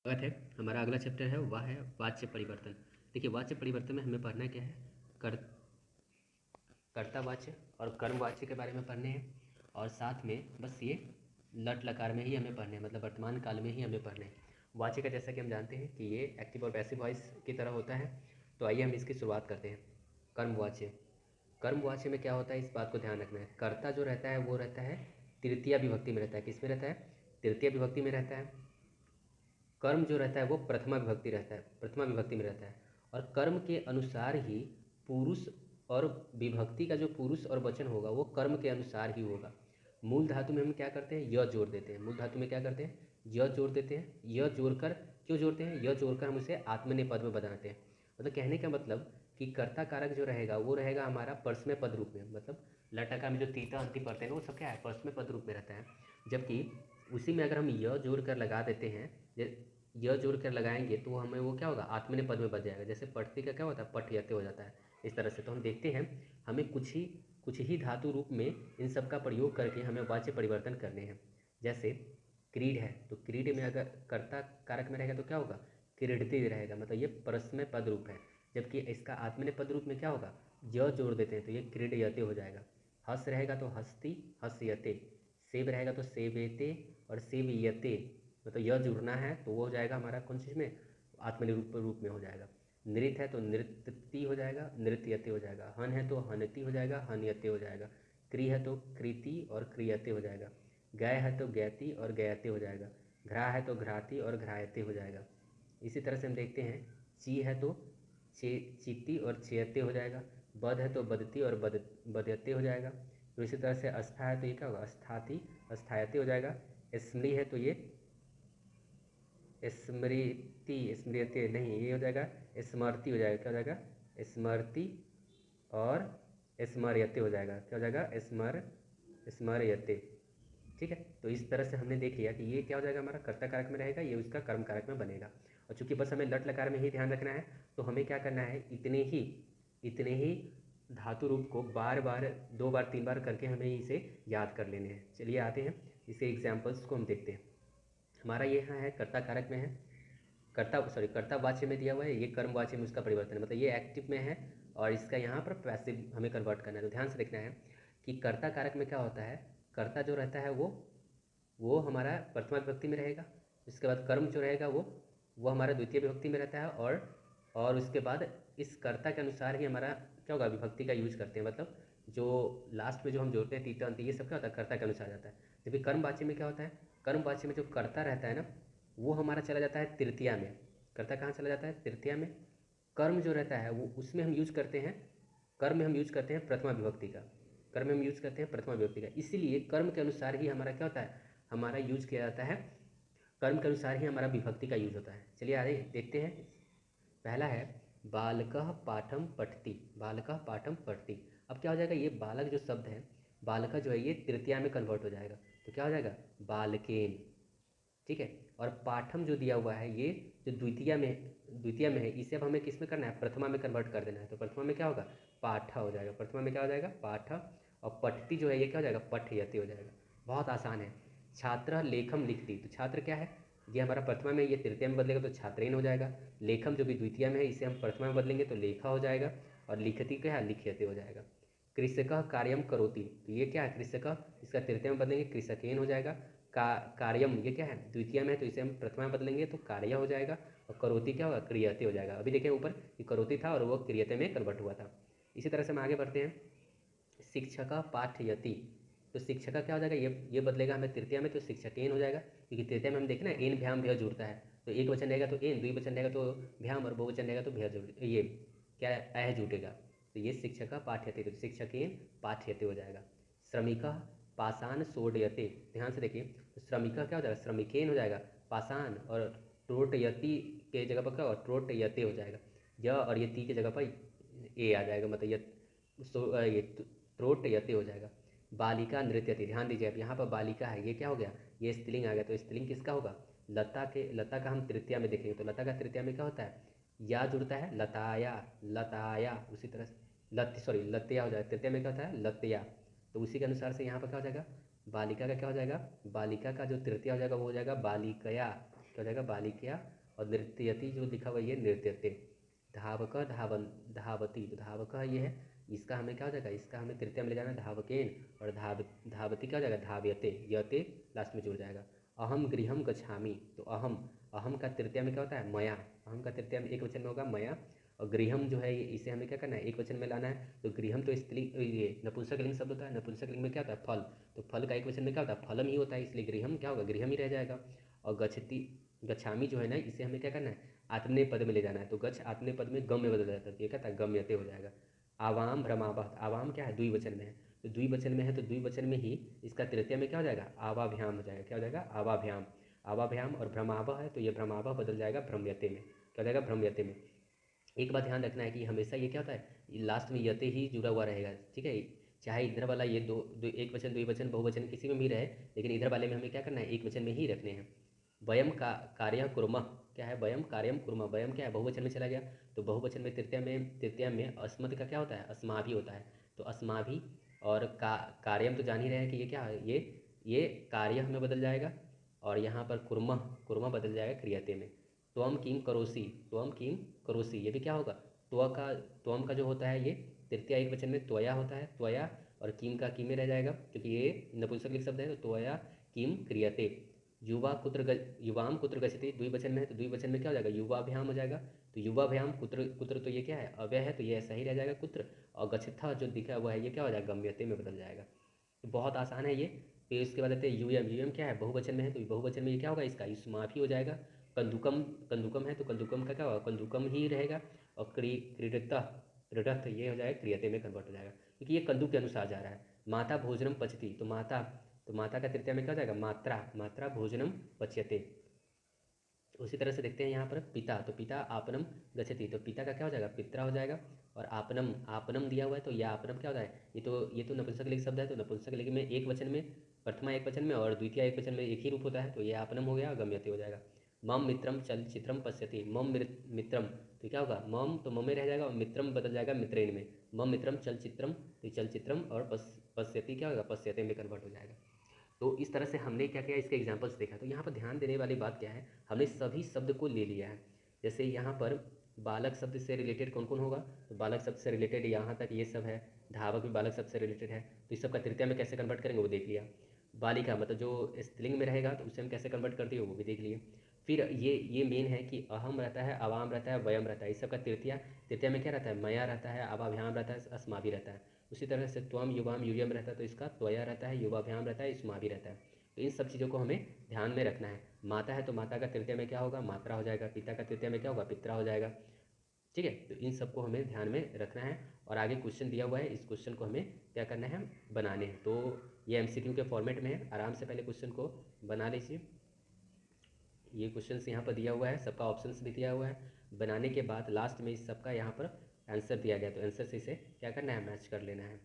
स्वागत है। हमारा अगला चैप्टर है वह है वाच्य परिवर्तन। देखिए, वाच्य परिवर्तन में हमें पढ़ना क्या है, कर्तावाच्य और कर्मवाच्य के बारे में पढ़ने हैं, और साथ में बस ये लट लकार में ही हमें पढ़ने हैं, मतलब वर्तमान काल में ही हमें पढ़ने हैं। वाच्य का जैसा कि हम जानते हैं कि ये एक्टिव और पैसिव वॉइस की तरह होता है। तो आइए हम इसकी शुरुआत करते हैं। कर्मवाच्य। कर्मवाच्य में क्या होता है, इस बात को ध्यान रखना है। कर्ता जो रहता है वो रहता है तृतीया विभक्ति में रहता है। किस में रहता है? तृतीय विभक्ति में रहता है। कर्म जो रहता है वो प्रथमा विभक्ति रहता है, प्रथमा विभक्ति में रहता है। और कर्म के अनुसार ही पुरुष और विभक्ति का जो पुरुष और वचन होगा वो कर्म के अनुसार ही होगा। मूल धातु में हम क्या करते हैं, य जोड़ देते हैं। मूल धातु में क्या करते हैं, य जोड़ देते हैं। य जोड़कर क्यों जोड़ते हैं? य जोड़कर हम उसे आत्मनेपद पद में बनाते हैं। मतलब कहने का मतलब कि कर्ता कारक जो रहेगा वो रहेगा हमारा परस्मय पद रूप में। मतलब लटका में जो तीता अंति पड़ते हैं वो सब क्या है, परस्मय पद रूप में रहता है। जबकि उसी में अगर हम य जोड़ कर लगा देते हैं, य जोड़ कर लगाएंगे तो हमें वो क्या होगा, आत्मनेपद पद में बच जाएगा। जैसे पठती का क्या होता है, पठयते हो जाता है। इस तरह से तो हम देखते हैं हमें कुछ ही धातु रूप में इन सब का प्रयोग करके हमें वाच्य परिवर्तन करने हैं। जैसे क्रीड है तो क्रीड में अगर कर्ता कारक में रहेगा तो क्या होगा, क्रीडते रहेगा, मतलब ये परस्मय पद रूप है। जबकि इसका आत्मनेपद पद रूप में क्या होगा, य जोड़ देते हैं तो ये क्रीडयते हो जाएगा। हस रहेगा तो हस्ती हस्यते, सेब रहेगा तो सेवेते और सेवियते, मतलब यह जुड़ना है तो वो हो जाएगा हमारा कौन चीज़ में, आत्मनिरूप रूप में हो जाएगा। नृत्य है तो नृत्यति हो जाएगा, नृत्यते हो जाएगा। हन है तो हनति हो जाएगा, हनयते हो जाएगा। क्री है तो कृति और क्रियते हो जाएगा। गय है तो गयति और गयते हो जाएगा। घ्रा है तो घ्राति और घ्रायते हो जाएगा। इसी तरह से हम देखते हैं ची है तो चीति और चेयते हो जाएगा। बद है तो बदती और बदयते हो जाएगा। तो इसी तरह से अस्था है तो ये क्या होगा, अस्थाति अस्थायते हो जाएगा। स्मृति है तो ये स्मृति स्मृति नहीं, ये हो जाएगा स्मृति हो जाएगा। क्या हो जाएगा, स्मृति और स्मर्यते हो जाएगा। क्या हो जाएगा, स्मर्यते। ठीक है, तो इस तरह से हमने देख लिया कि ये क्या हो जाएगा, हमारा कर्ता कारक में रहेगा, ये उसका कर्म कारक में बनेगा। और चूंकि बस हमें लट लकार में ही ध्यान रखना है तो हमें क्या करना है, इतने ही धातु रूप को बार बार 2 बार 3 बार करके हमें इसे याद कर लेने हैं। चलिए आते हैं इसे एग्जाम्पल्स को हम देखते हैं। हमारा ये यहाँ है कर्ता कारक में है, कर्ता वाच्य में दिया हुआ है, ये कर्म वाच्य में उसका परिवर्तन है, मतलब ये एक्टिव में है और इसका यहाँ पर पैसिव हमें कन्वर्ट करना है। तो ध्यान से देखना है कि कर्ता कारक में क्या होता है, कर्ता जो रहता है वो हमारा प्रथमा विभक्ति में रहेगा। इसके बाद कर्म जो रहेगा वो हमारा द्वितीय विभक्ति में रहता है। और उसके बाद इस कर्ता के अनुसार ही हमारा क्या होगा, विभक्ति का यूज करते हैं। मतलब जो लास्ट में जो हम जोड़ते हैं तीता अंत, ये सब क्या होता है, कर्ता के अनुसार जाता है। जबकि कर्म वाच्य में क्या होता है, कर्म वाच्य में जो कर्ता रहता है ना वो हमारा चला जाता है तृतीया में। कर्ता कहाँ चला जाता है, तृतीया में। कर्म जो रहता है वो उसमें हम यूज करते हैं, कर्म में हम यूज करते हैं प्रथमा विभक्ति का। कर्म में हम यूज करते हैं प्रथमा विभक्ति का, इसीलिए कर्म के अनुसार ही हमारा क्या होता है, हमारा यूज किया जाता है। कर्म के अनुसार ही हमारा विभक्ति का यूज होता है। चलिए आगे देखते हैं। पहला है बालकः पाठम पठति, बालकः पाठम पठति। अब क्या हो जाएगा, ये बालक जो शब्द है, बालक जो है ये तृतीया में कन्वर्ट हो जाएगा। तो क्या हो जाएगा, बालकेन। ठीक है, और पाठम जो दिया हुआ है ये जो द्वितीय में है, इसे अब हमें किस में करना है, प्रथमा में कन्वर्ट कर देना है। तो प्रथमा में क्या होगा, पाठ हो जाएगा। प्रथमा में क्या हो जाएगा, पाठ। और पठती जो है ये क्या हो जाएगा, पठयति हो जाएगा। बहुत आसान है। छात्र लेखम लिखती, तो छात्र क्या है, ये हमारा प्रथमा में, ये तृतीय में बदलेगा तो छात्रेन हो जाएगा। लेखम जो भी द्वितीय में है इसे हम प्रथमा में बदलेंगे तो लेखा हो जाएगा। और लिखती क्या है, लिख्यते हो जाएगा। कृषक कार्यम करोति, तो ये क्या है, कृषक, इसका तृतीय में बदलेंगे कृषकेन हो जाएगा। कार्यम ये क्या है, द्वितीय में है तो इसे हम प्रथमा में बदलेंगे तो कार्य हो जाएगा। और करोति क्या होगा, क्रियते हो जाएगा। अभी देखें ऊपर कि करोति था और वो क्रियते में कन्वर्ट हुआ था। इसी तरह से हम आगे बढ़ते हैं। शिक्षक पाठयति, तो शिक्षक क्या हो जाएगा, ये बदलेगा हमें तृतीय में तो शिक्षकेन हो जाएगा। क्योंकि तृतीय में हम देखें ना एन भ्याम भ्य जुड़ता है, तो एक वचन रहेगा तो एन, द्विवचन रहेगा तो भ्याम, और बहुवचन रहेगा तो भ्य जुड़, ये क्या अह जुटेगा। तो ये शिक्षक पाठ्यते, तो शिक्षकेन पाठ्यते हो जाएगा। श्रमिक पाषाण सोडयते, ध्यान से देखिए, तो श्रमिक क्या हो जाएगा, श्रमिकेन हो जाएगा। पाषाण और ट्रोटयति के जगह पर क्या होगा, ट्रोटयते हो जाएगा। य और ये ती की जगह पर ए आ जाएगा, मतलब ये त्रोटयते हो जाएगा। बालिका नृत्यति, ध्यान दीजिए अब यहाँ पर बालिका है, ये क्या हो गया, ये स्त्रीलिंग आ गया। तो स्त्रीलिंग किसका होगा, लता का हम तृतीया में देखेंगे तो लता का तृतीया में क्या होता है, या जुड़ता है, लताया लताया। उसी तरह से लत्या हो जाएगा, तृतीया में क्या होता है, लत्या। तो उसी के अनुसार से यहाँ पर क्या हो जाएगा, बालिका का क्या हो जाएगा, बालिका का जो तृतीया हो जाएगा वो हो जाएगा बालिकया। क्या हो जाएगा बालिका, और नृत्यति जो लिखा हुआ ये नृत्यते। धावक धावन धावती, तो धावक ये है, इसका हमें क्या हो जाएगा, इसका हमें तृतीया में ले जाना है धावकेन, और धावती क्या हो जाएगा धाव्यते, यते लास्ट में जुड़ जाएगा। अहम गृहम गच्छामि, तो अहम, अहम का तृतीया में क्या होता है मया, अहम का तृतीया में एक वचन में होगा मया, और गृहम जो है इसे हमें क्या करना है एक वचन में लाना है। तो गृहम तो स्त्रीलिंग, ये नपुंसक लिंग शब्द होता है, नपुंसक लिंग में क्या होता है फल, तो फल का एक वचन में क्या होता है फलम ही होता है, इसलिए गृहम क्या होगा गृहम ही रह जाएगा। और गच्छति, गच्छामी जो है ना इसे हमें क्या करना है आत्मनेय पद में ले जाना है, तो गच्छ आत्मनेय पद में गम में बदल जाता है, तो ये क्या था गम्यते हो जाएगा। आवाम भ्रमावह, आवाम क्या है द्विवचन में है, तो द्विवचन में है तो द्विवचन में ही इसका तृतीय में क्या हो जाएगा आवाभ्याम हो जाएगा, क्या हो जाएगा आवाभ्याम, आवाभ्याम, और भ्रमावह है तो ये भ्रमावह बदल जाएगा भ्रम्यते में, क्या हो जाएगा भ्रम्यते में। एक बात ध्यान रखना है कि हमेशा ये क्या होता है लास्ट में यते ही जुड़ा हुआ रहेगा, ठीक है, चाहे इधर वाला ये दो एक वचन द्विवचन बहुवचन किसी में भी रहे, लेकिन इधर वाले में हमें क्या करना है एक वचन में ही रखने हैं। वयम का कार्य कुर्मः, क्या है वयम कार्यम कुर्मः, वयम क्या है बहुवचन में चला गया, तो बहुवचन में तृतीया में अस्मद का क्या होता है अस्माभि होता है, तो अस्माभि, और कार्यम तो जान ही रहे हैं कि ये क्या है ये कार्य हमें बदल जाएगा, और यहाँ पर कुर्मः, कुर्मः बदल जाएगा क्रियते में। त्वम किम करोसी, त्वम किम करोसी, ये भी क्या होगा त्वम का जो होता है ये तृतीया एक वचन में त्वया होता है, त्वया, और किम का किम में रह जाएगा क्योंकि ये नपुंसकलिंग शब्द है, तो त्वया किम क्रियते। युवा कुत्र युवाम कुत्र गच्छति, द्विवचन में है तो द्विवचन में क्या हो जाएगा युवाभ्याम हो जाएगा, तो युवाभ्याम कुत्र, कुत्र तो ये क्या है अव्यय है तो ये ऐसा ही रह जाएगा कुत्र, और गच्छता जो दिखा हुआ है ये क्या हो जाएगा गम्यते में बदल जाएगा। तो बहुत आसान है ये। फिर इसके बाद आते हैं यूएम, यूएम क्या है बहुवचन में है तो बहुवचन में ये क्या होगा इसका युष्माभि हो जाएगा। कंदुकम, कंदुकम है तो कंदुकम का क्या होगा कंदुकम ही रहेगा, और क्रीडता, क्रीडत ये हो जाएगा क्रियते में कन्वर्ट हो जाएगा क्योंकि ये कंदुक के अनुसार जा रहा है। माता भोजनम पचती, तो माता, तो माता का तृतीया में क्या हो जाएगा मात्रा, मात्रा भोजनम पच्यते। उसी तरह से देखते हैं यहाँ पर पिता, तो पिता आपनम गच्छति, तो पिता का क्या हो जाएगा पित्रा हो जाएगा, और आपनम, आपनम दिया हुआ है तो यह आपनम क्या होता है ये तो नपुंसकलिंग शब्द है, तो नपुंसकलिंग में एक वचन में, प्रथमा एक वचन में और द्वितीय एक वचन में एक ही रूप होता है, तो ये आपनम हो गया, गम्यते हो जाएगा। मम मित्रम चलचित्रम पश्यति, मम मित्रम, तो क्या होगा मम तो मम में रह जाएगा और मित्रम बदल जाएगा मित्रेन में, मम मित्रम चलचित्रम, तो चलचित्रम और पश्यति क्या होगा पश्यते में कन्वर्ट हो जाएगा। तो इस तरह से हमने क्या किया इसके एग्जाम्पल्स देखा, तो यहाँ पर ध्यान देने वाली बात क्या है हमने सभी शब्द को ले लिया है। जैसे यहाँ पर बालक शब्द से रिलेटेड कौन कौन होगा, तो बालक शब्द से रिलेटेड यहाँ तक ये सब है, धावक भी बालक शब्द से रिलेटेड है, तो इस सब का तृतीया में कैसे कन्वर्ट करेंगे वो देख लिया। बालिका मतलब जो स्त्रीलिंग में रहेगा तो उसे हम कैसे कन्वर्ट करते हो वो भी देख लिए। फिर ये मेन है कि अहम रहता है, अवाम रहता है, वयम रहता है, इस सब का तृतीया, तृतीया में क्या रहता है मया रहता है, अवाभ्याम रहता है, अस्माभि रहता है। उसी तरह से त्वम युवाम यूयम रहता है तो इसका त्वया रहता है, युवाभ्याम रहता है, इस्माभि रहता है। तो इन सब चीज़ों को हमें ध्यान में रखना है। माता है तो माता का तृतीया में क्या होगा मात्रा हो जाएगा, पिता का तृतीया में क्या होगा पित्रा हो जाएगा, ठीक है। तो इन सबको हमें ध्यान में रखना है, और आगे क्वेश्चन दिया हुआ है इस क्वेश्चन को हमें क्या करना है बनाने हैं। तो ये एमसीक्यू के फॉर्मेट में है, आराम से पहले क्वेश्चन को बना लीजिए। ये क्वेश्चन यहाँ पर दिया हुआ है, सबका ऑप्शंस भी दिया हुआ है, बनाने के बाद लास्ट में इस सबका यहाँ पर आंसर दिया गया, तो आंसर से इसे क्या करना है मैच कर लेना है।